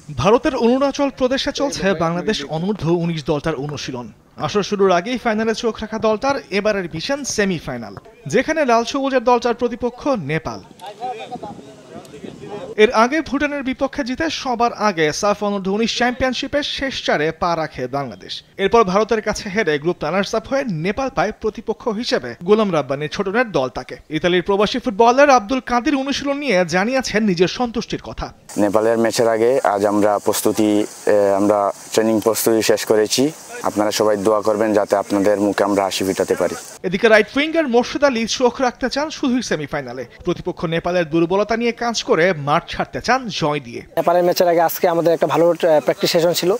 ভারতের অরুণাচল প্রদেশে চলছে বাংলাদেশ অনূর্ধ্ব ১৯ দলটার অনুশীলন। আসর শুরুর আগেই ফাইনালে চোখ রাখা দলটার এবারের মিশন সেমিফাইনাল, যেখানে লাল সবুজের দলটার প্রতিপক্ষ নেপাল। এর আগে ভুটানের বিপক্ষে জিতে সবার আগে সাফ অনূর্ধ্ব ১৯ চ্যাম্পিয়নশিপের শেষ চারে পা রাখে বাংলাদেশ। এরপর ভারতের কাছে হেরে গ্রুপ রানার্স আপ হয়ে নেপাল পায় প্রতিপক্ষ হিসেবে গোলাম রাব্বানির ছোটনের দলটাকে। ইতালির প্রবাসী ফুটবলার আব্দুল কাদির অনুশীলন নিয়ে জানিয়েছেন নিজের সন্তুষ্টির কথা। নেপালের ম্যাচের আগে আজ আমরা ট্রেনিং প্রস্তুতি শেষ করেছি। আপনারা সবাই দোয়া করবেন যাতে আপনাদের মুখে আমরা হাসি ফোটাতে পারি। এদিকে রাইট উইঙ্গার মোর্শেদ আলী চোখ রাখতে চান শুধুই সেমিফাইনালে। প্রতিপক্ষ নেপালের দুর্বলতা নিয়ে কাজ করে মাঠ ছাড়তে চান জয় দিয়ে। নেপালের ম্যাচের আগে আজকে আমাদের একটা ভালো প্র্যাকটিস সেশন ছিল,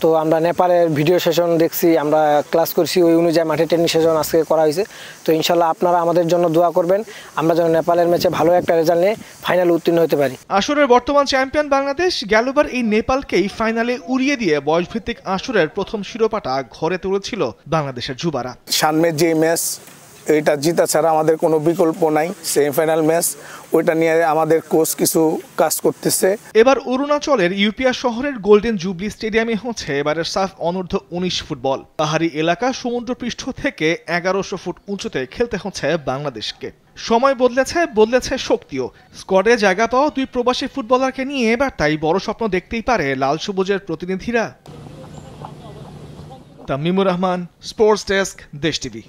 তো আমরা নেপালের ভিডিও সেশন দেখছি, আমরা ক্লাস করছি, ওই অনুযায়ী মাঠে ট্রেনিং সেশন আজকে করা হয়েছে। তো ইনশাল্লাহ আপনারা আমাদের জন্য দোয়া করবেন, আমরা যেন নেপালের ম্যাচে ভালো একটা রেজাল্ট নিয়ে ফাইনালে উত্তীর্ণ হতে পারি। আসরের বর্তমান চ্যাম্পিয়ন বাংলাদেশ গেলবার এই নেপালকেই ফাইনালে উড়িয়ে দিয়ে বয়সভিত্তিক আসরের প্রথম শিরোপাটা ঘরে তুলেছিল বাংলাদেশের যুবারা। সামনের যে ম্যাচ, এটা জিতা ছাড়া আমাদের কোনো বিকল্প নাই। সেমিফাইনাল ম্যাচ, ওইটা নিয়ে আমাদের কোচ কিছু কাজ করতেছে। এবার অরুণাচলের ইউপিয়া শহরের গোল্ডেন জুবলি স্টেডিয়ামে হচ্ছে এবারের সাফ অনূর্ধ্ব ১৯ ফুটবল। পাহাড়ি এলাকা সমুদ্রপৃষ্ঠ থেকে ১১০০ ফুট উঁচুতে খেলতে হচ্ছে বাংলাদেশকে। সময় বদলেছে শক্তিও। স্কোয়াডে জায়গা পাওয়া দুই প্রবাসী ফুটবলারকে নিয়ে এবার তাই বড় স্বপ্ন দেখতেই পারে লাল সবুজের প্রতিনিধিরা। তামিমুর রহমান, স্পোর্টস ডেস্ক, দেশ টিভি।